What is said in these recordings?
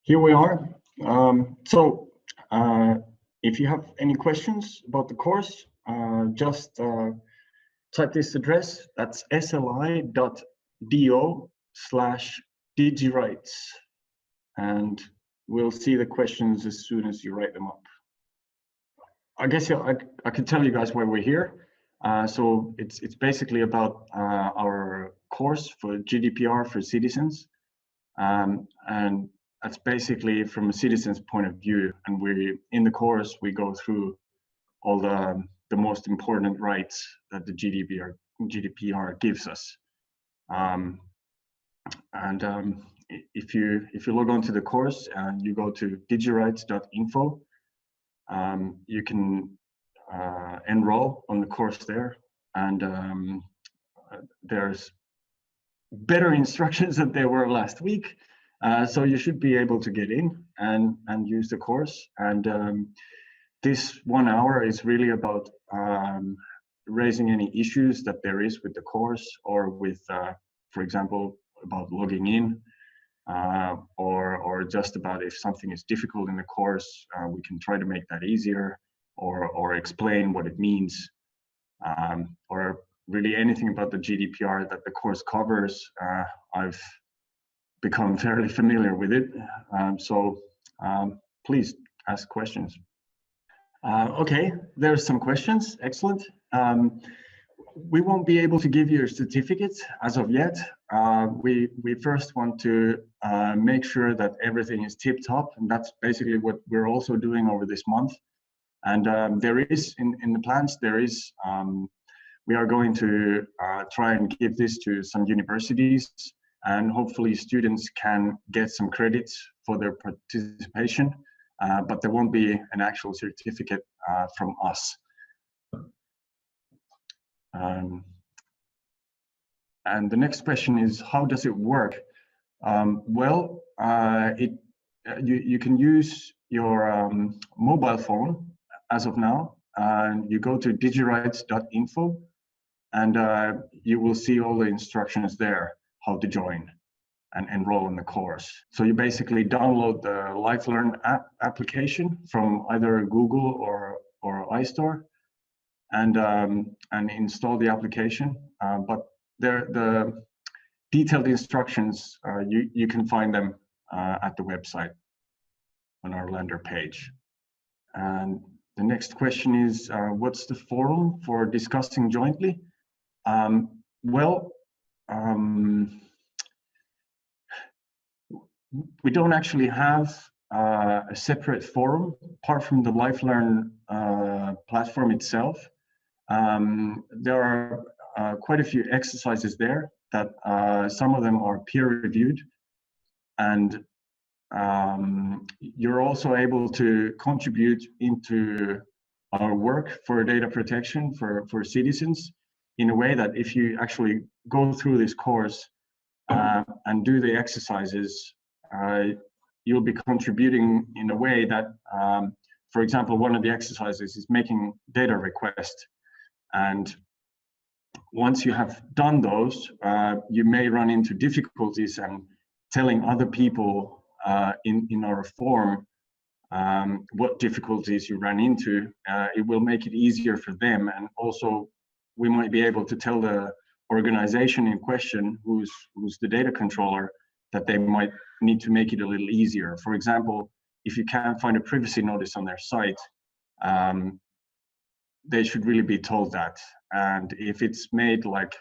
Here we are. If you have any questions about the course, just type this address. That's sli.do/digirights, and we'll see the questions as soon as you write them up. I guess I can tell you guys why we're here. So it's basically about our course for GDPR for citizens, and that's basically from a citizen's point of view. And in the course we go through all the most important rights that the GDPR gives us. If you log on to the course and you go to digirights.info, you can enroll on the course there, and there's better instructions than there were last week, so you should be able to get in and use the course. And this 1 hour is really about raising any issues that there is with the course, or with for example about logging in, or just about if something is difficult in the course, we can try to make that easier, or explain what it means, or really anything about the GDPR that the course covers. I've become fairly familiar with it, so please ask questions. Okay, there's some questions. Excellent. We won't be able to give you a certificate as of yet. We first want to make sure that everything is tip-top, and that's basically what we're also doing over this month. And there is, in the plans, there is, we are going to try and give this to some universities, and hopefully students can get some credits for their participation, but there won't be an actual certificate from us. And the next question is, how does it work? Well, you can use your mobile phone as of now, and you go to digirights.info, and you will see all the instructions there, how to join and enroll in the course. So you basically download the LifeLearn application from either Google or iStore, and install the application. But the detailed instructions, you can find them at the website on our Lander page. And the next question is, what's the forum for discussing jointly? We don't actually have a separate forum apart from the LifeLearn platform itself. There are quite a few exercises there that some of them are peer-reviewed, and you're also able to contribute into our work for data protection for citizens, in a way that if you actually go through this course and do the exercises, you'll be contributing in a way that, for example, one of the exercises is making data request. And once you have done those, you may run into difficulties, and telling other people in our forum what difficulties you ran into, it will make it easier for them. And also, we might be able to tell the organization in question, who's the data controller, that they might need to make it a little easier. For example, if you can't find a privacy notice on their site, they should really be told that. And if it's made like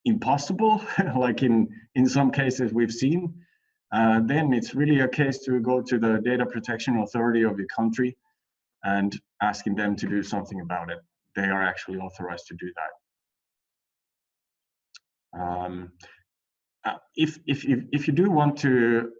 impossible, like in some cases we've seen, then it's really a case to go to the data protection authority of your country and asking them to do something about it. They are actually authorized to do that. If you do want to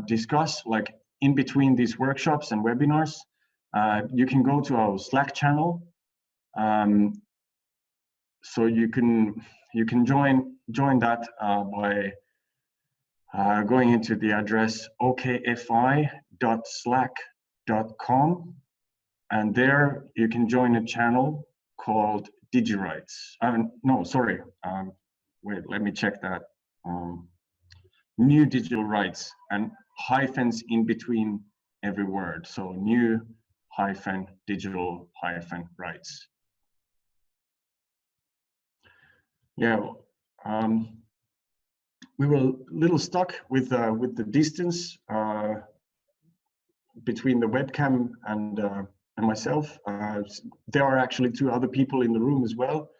discuss, like in between these workshops and webinars, you can go to our Slack channel. So you can join that by going into the address okfi.slack.com, and there you can join a channel called DigiRights. No, sorry. Wait, let me check that. New digital rights, and hyphens in between every word. So new hyphen digital hyphen rights. Yeah, we were a little stuck with the distance between the webcam and myself. There are actually 2 other people in the room as well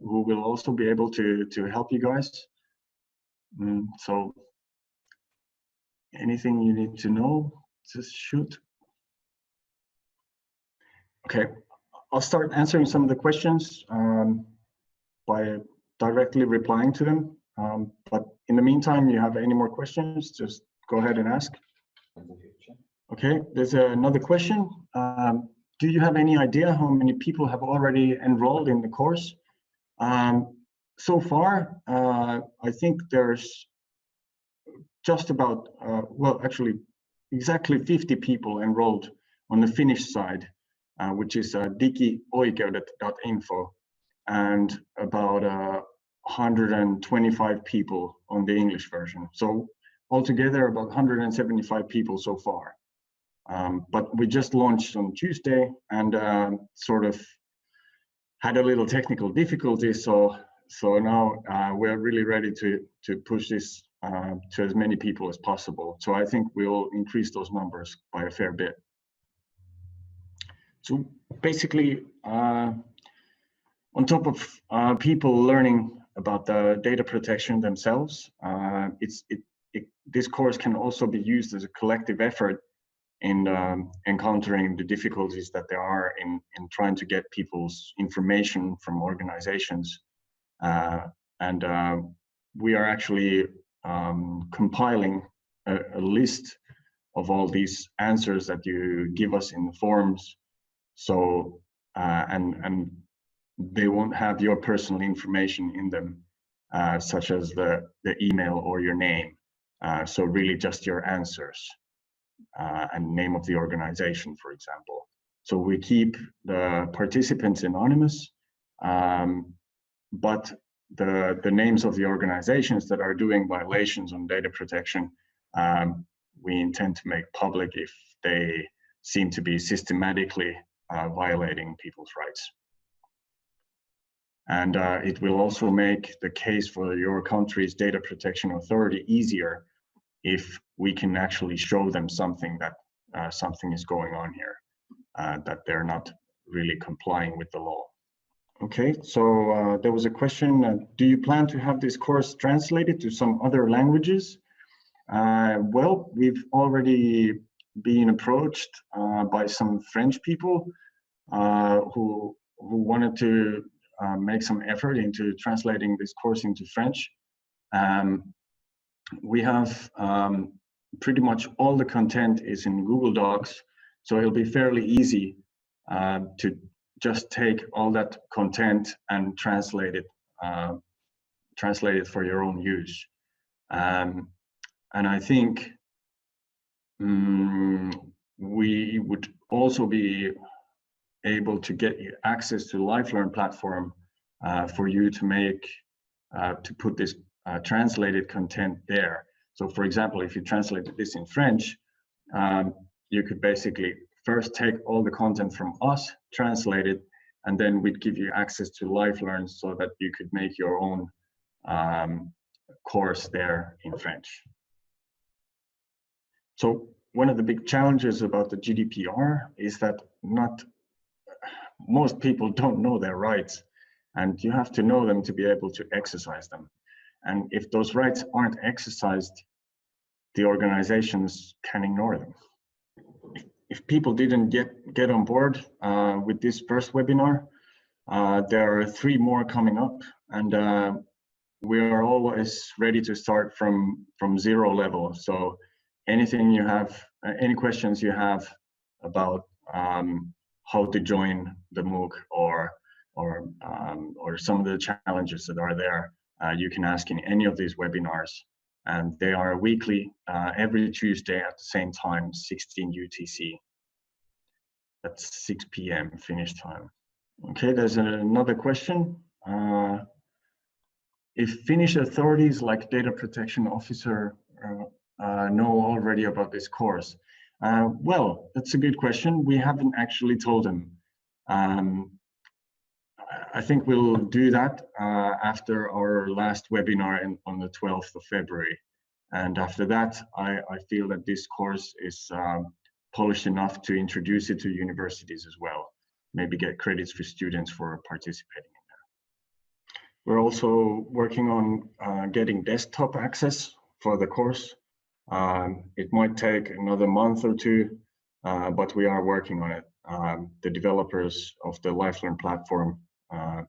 who will also be able to help you guys. So anything you need to know, just shoot. Okay, I'll start answering some of the questions by directly replying to them. But in the meantime, you have any more questions, just go ahead and ask. Okay, there's another question. Do you have any idea how many people have already enrolled in the course? So far, I think there's just about, well, actually, exactly 50 people enrolled on the Finnish side, which is digioikeudet.info, and about 125 people on the English version. So altogether, about 175 people so far. But we just launched on Tuesday and sort of had a little technical difficulty. So now we're really ready to push this to as many people as possible. So I think we'll increase those numbers by a fair bit. So basically, on top of people learning about the data protection themselves, this course can also be used as a collective effort in encountering the difficulties that there are in trying to get people's information from organizations. And we are actually compiling a list of all these answers that you give us in the forums. So, and they won't have your personal information in them, such as the email or your name. So really just your answers. And name of the organization, for example. So we keep the participants anonymous, but the names of the organizations that are doing violations on data protection, we intend to make public if they seem to be systematically violating people's rights. And it will also make the case for your country's data protection authority easier if we can actually show them something that something is going on here, that they're not really complying with the law. Okay, so there was a question, do you plan to have this course translated to some other languages? Well, we've already been approached by some French people who wanted to make some effort into translating this course into French. We have pretty much all the content is in Google Docs, so it'll be fairly easy to just take all that content and translate it for your own use. And I think we would also be able to get you access to LifeLearn platform for you to make to put this translated content there. So for example, if you translated this in French, you could basically first take all the content from us, translate it, and then we'd give you access to LifeLearn so that you could make your own course there in French. So one of the big challenges about the GDPR is that most people don't know their rights, and you have to know them to be able to exercise them. And if those rights aren't exercised, the organizations can ignore them. If people didn't get on board with this first webinar, there are 3 more coming up, and we are always ready to start from 0 level. So anything you have, any questions you have about how to join the MOOC or some of the challenges that are there, you can ask in any of these webinars, and they are weekly, every Tuesday at the same time, 16 UTC. That's 6 p.m. Finnish time. Okay, there's another question. If Finnish authorities like data protection officer know already about this course? Well, that's a good question. We haven't actually told them. I think we'll do that after our last webinar on the 12th of February. And after that, I feel that this course is polished enough to introduce it to universities as well. Maybe get credits for students for participating in that. We're also working on getting desktop access for the course. It might take another month or two, but we are working on it. The developers of the LifeLearn platform are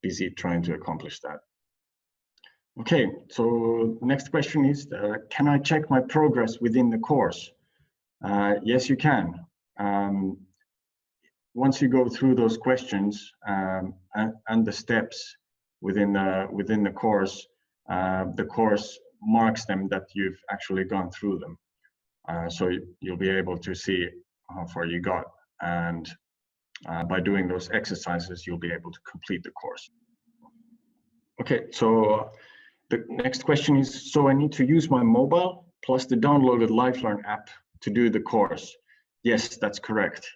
busy trying to accomplish that. Okay, so next question is, can I check my progress within the course? Yes, you can. Once you go through those questions and the steps within the course marks them that you've actually gone through them. So you'll be able to see how far you got, and by doing those exercises, you'll be able to complete the course. Okay, so the next question is, so I need to use my mobile plus the downloaded LifeLearn app to do the course. Yes, that's correct.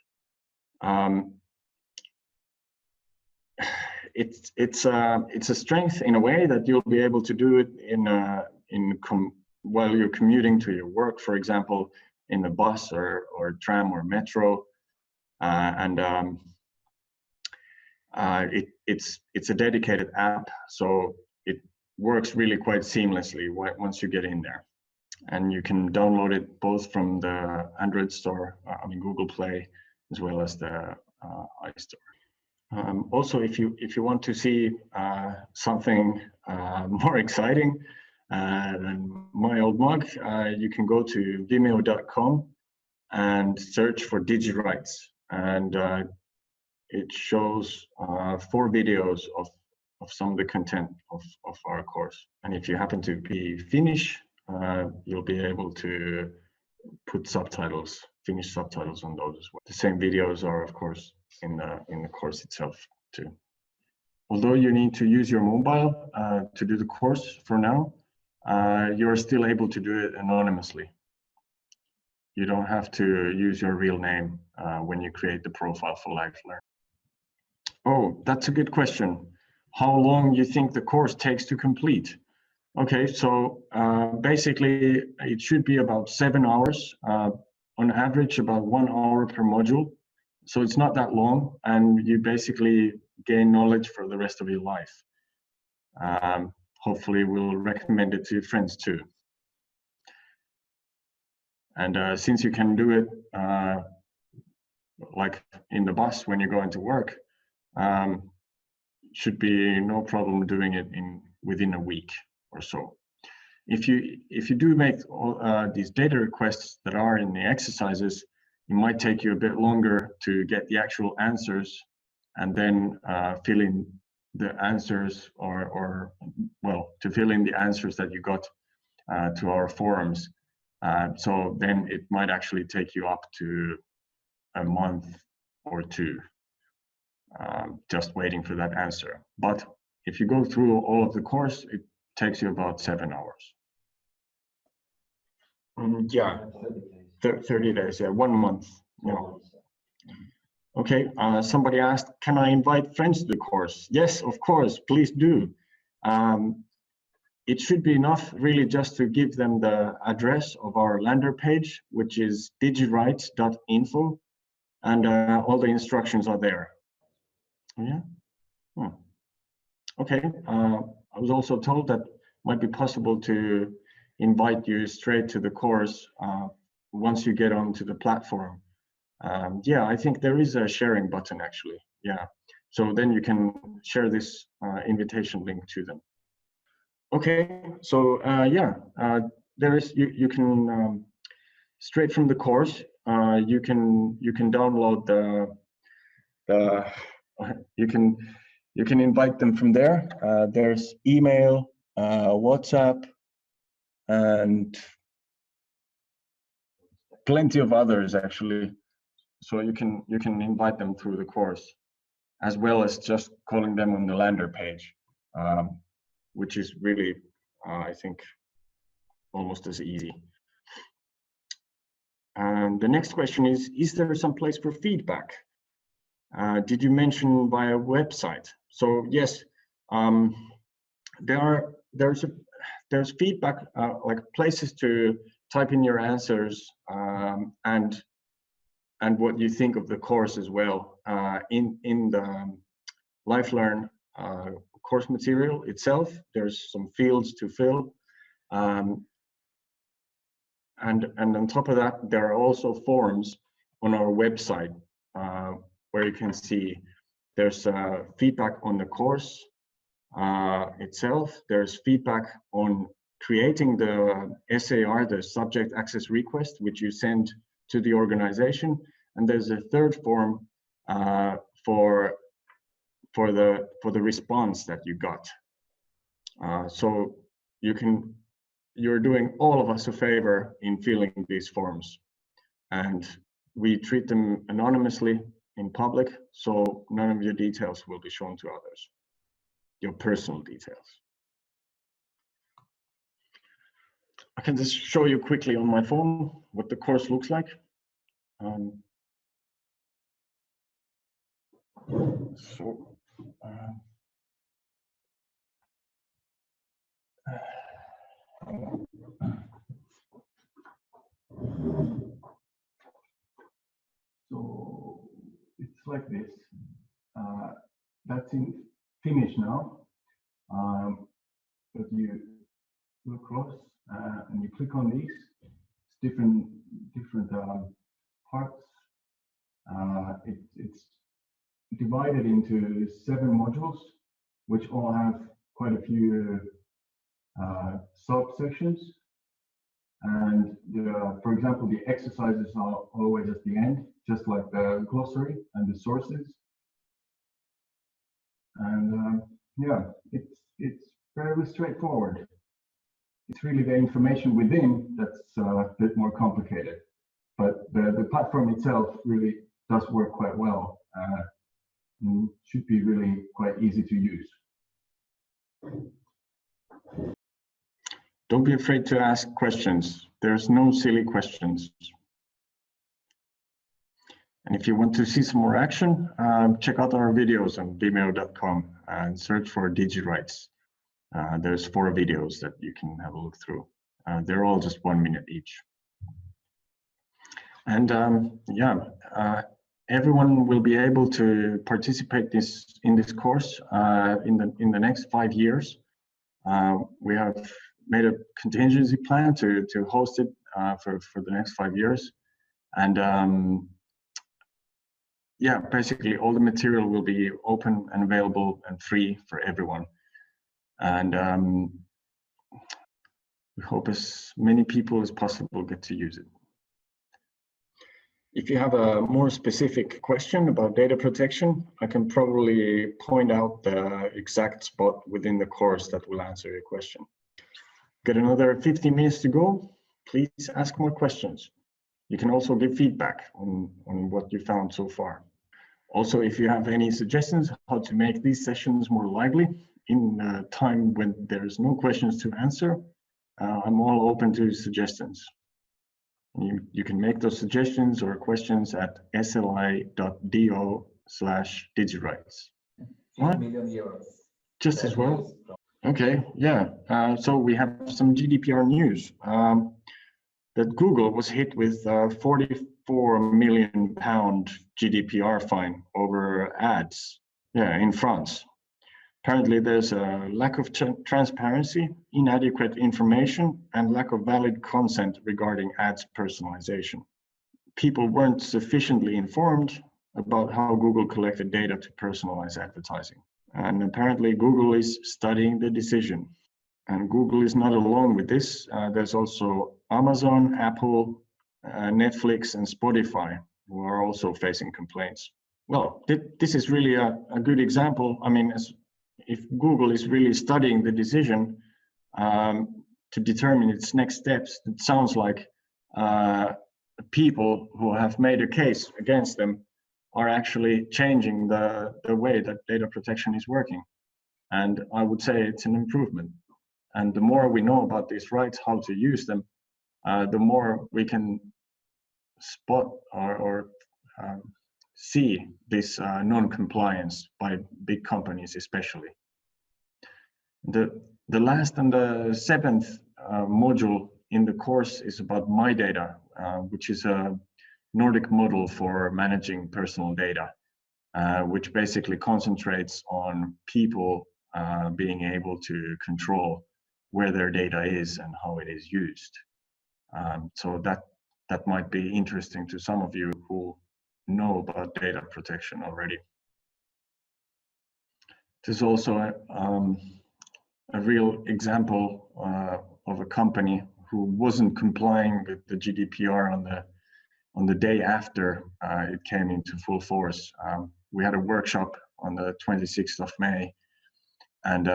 It's a strength in a way that you'll be able to do it while you're commuting to your work, for example, in the bus or tram or metro, it's a dedicated app, so it works really quite seamlessly once you get in there, and you can download it both from the Android store, Google Play, as well as the iStore. Also, if you want to see something more exciting than my old mug, you can go to vimeo.com and search for DigiWrites, and it shows 4 videos of some of the content of our course. And if you happen to be Finnish, you'll be able to put subtitles, Finnish subtitles on those as well. The same videos are, of course, in the course itself too. Although you need to use your mobile to do the course for now, you're still able to do it anonymously. You don't have to use your real name when you create the profile for LifeLearn. Oh, that's a good question. How long you think the course takes to complete? Okay, so basically it should be about 7 hours, on average about 1 hour per module. So it's not that long, and you basically gain knowledge for the rest of your life. Hopefully we'll recommend it to your friends too. And since you can do it like in the bus when you're going to work, should be no problem doing it within a week or so. If you do make these data requests that are in the exercises, it might take you a bit longer to get the actual answers and then fill in the answers to fill in the answers that you got to our forums. So then it might actually take you up to a month or two just waiting for that answer. But if you go through all of the course, it takes you about 7 hours. Yeah, 30 days, yeah, 1 month. Yeah. Okay, somebody asked, can I invite friends to the course? Yes, of course, please do. It should be enough really just to give them the address of our landing page, which is digirights.info, and all the instructions are there. Yeah. Okay. I was also told that it might be possible to invite you straight to the course once you get onto the platform. Yeah, I think there is a sharing button actually. Yeah. So then you can share this invitation link to them. Okay. So yeah, there is you can straight from the course you can download you can invite them from there. There's email, WhatsApp, and plenty of others actually. So you can invite them through the course, as well as just calling them on the lander page, which is really, I think, almost as easy. And the next question is there some place for feedback? Did you mention via website? So yes, there's feedback, like places to type in your answers, and what you think of the course as well, in the LifeLearn course material itself. There's some fields to fill, and on top of that, there are also forums on our website, where you can see there's feedback on the course itself. There's feedback on creating the SAR, the subject access request, which you send to the organization. And there's a third form for the response that you got. So you're doing all of us a favor in filling these forms, and we treat them anonymously in public, so none of your details will be shown to others, your personal details. I can just show you quickly on my phone what the course looks like. So it's like this. That's in Finnish now. But you go across and you click on these. It's different parts. It's divided into 7 modules, which all have quite a few subsections. And for example, the exercises are always at the end, just like the glossary and the sources. And yeah, it's fairly straightforward. It's really the information within that's a bit more complicated, but the platform itself really does work quite well. And should be really quite easy to use. Don't be afraid to ask questions. There's no silly questions. And if you want to see some more action, check out our videos on vimeo.com and search for DigiRights. There's 4 videos that you can have a look through. They're all just 1 minute each. And everyone will be able to participate in this course in the next 5 years. We have made a contingency plan to host it for the next 5 years. And yeah, basically all the material will be open and available and free for everyone. And we hope as many people as possible get to use it. If you have a more specific question about data protection, I can probably point out the exact spot within the course that will answer your question. Got another 15 minutes to go. Please ask more questions. You can also give feedback on what you found so far. Also, if you have any suggestions how to make these sessions more lively in a time when there's no questions to answer, I'm all open to suggestions. You can make those suggestions or questions at sli.do/digirights. What? €1 just as well? Okay, yeah. So we have some GDPR news. That Google was hit with a £44 million GDPR fine over ads, in France. Apparently, there's a lack of transparency, inadequate information, and lack of valid consent regarding ads personalization. People weren't sufficiently informed about how Google collected data to personalize advertising. And apparently, Google is studying the decision. And Google is not alone with this. There's also Amazon, Apple, Netflix, and Spotify who are also facing complaints. Well, this is really a good example. I mean, if Google is really studying the decision to determine its next steps, it sounds like people who have made a case against them are actually changing the way that data protection is working. And I would say it's an improvement. And the more we know about these rights, how to use them, the more we can spot or see this non-compliance by big companies especially. The last and the seventh module in the course is about MyData, which is a Nordic model for managing personal data, which basically concentrates on people being able to control where their data is and how it is used. So that might be interesting to some of you who know about data protection already. There's also a real example of a company who wasn't complying with the GDPR on the day after it came into full force. We had a workshop on the 26th of May, and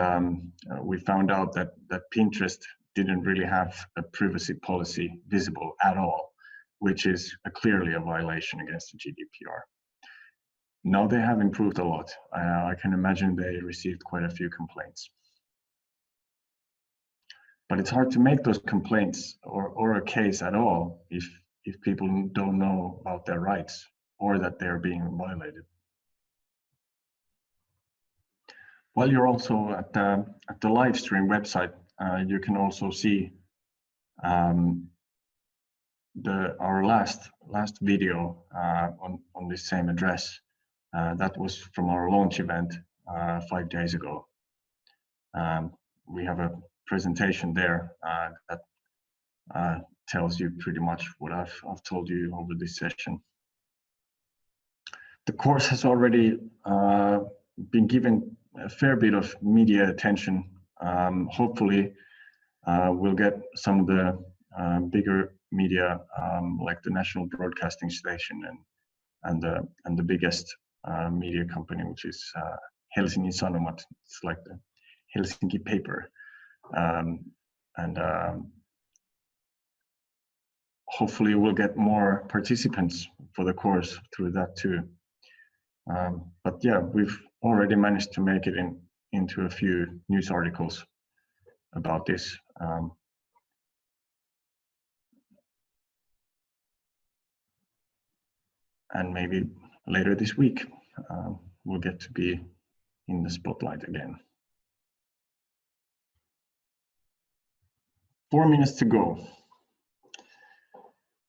we found out that Pinterest didn't really have a privacy policy visible at all, which is clearly a violation against the GDPR. Now they have improved a lot. I can imagine they received quite a few complaints. But it's hard to make those complaints or a case at all if people don't know about their rights or that they're being violated. While you're also at the live stream website, you can also see our last video on this same address. That was from our launch event 5 days ago. We have a presentation there that tells you pretty much what I've told you over this session. The course has already been given a fair bit of media attention. Hopefully, we'll get some of the bigger media, like the national broadcasting station and the biggest media company, which is Helsingin Sanomat. It's like the Helsinki paper, and hopefully we'll get more participants for the course through that too. But yeah, we've already managed to make it into a few news articles about this. And maybe later this week, we'll get to be in the spotlight again. 4 minutes to go.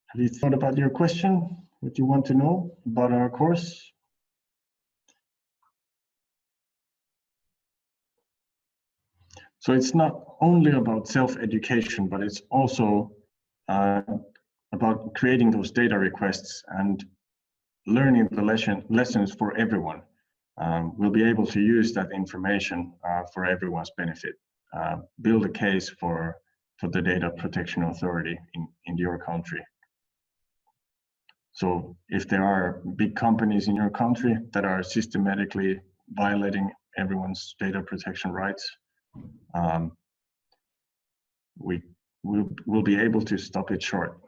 Have you thought about your question? What you want to know about our course? So it's not only about self-education, but it's also about creating those data requests and learning the lessons for everyone. We'll be able to use that information for everyone's benefit. Build a case for the data protection authority in your country. So if there are big companies in your country that are systematically violating everyone's data protection rights, we'll be able to stop it short.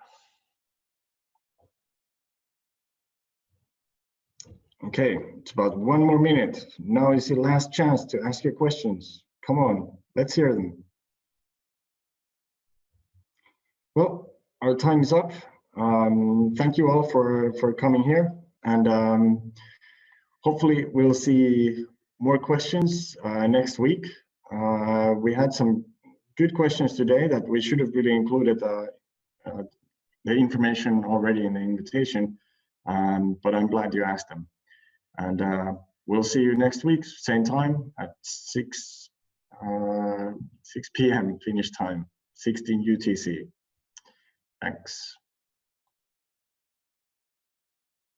Okay, it's about 1 more minute. Now is your last chance to ask your questions. Come on, let's hear them. Well, our time is up. Thank you all for coming here, and hopefully we'll see more questions next week. We had some good questions today that we should have really included the information already in the invitation, but I'm glad you asked them. And we'll see you next week, same time at 6 p.m. Finnish time, 16 UTC. Thanks.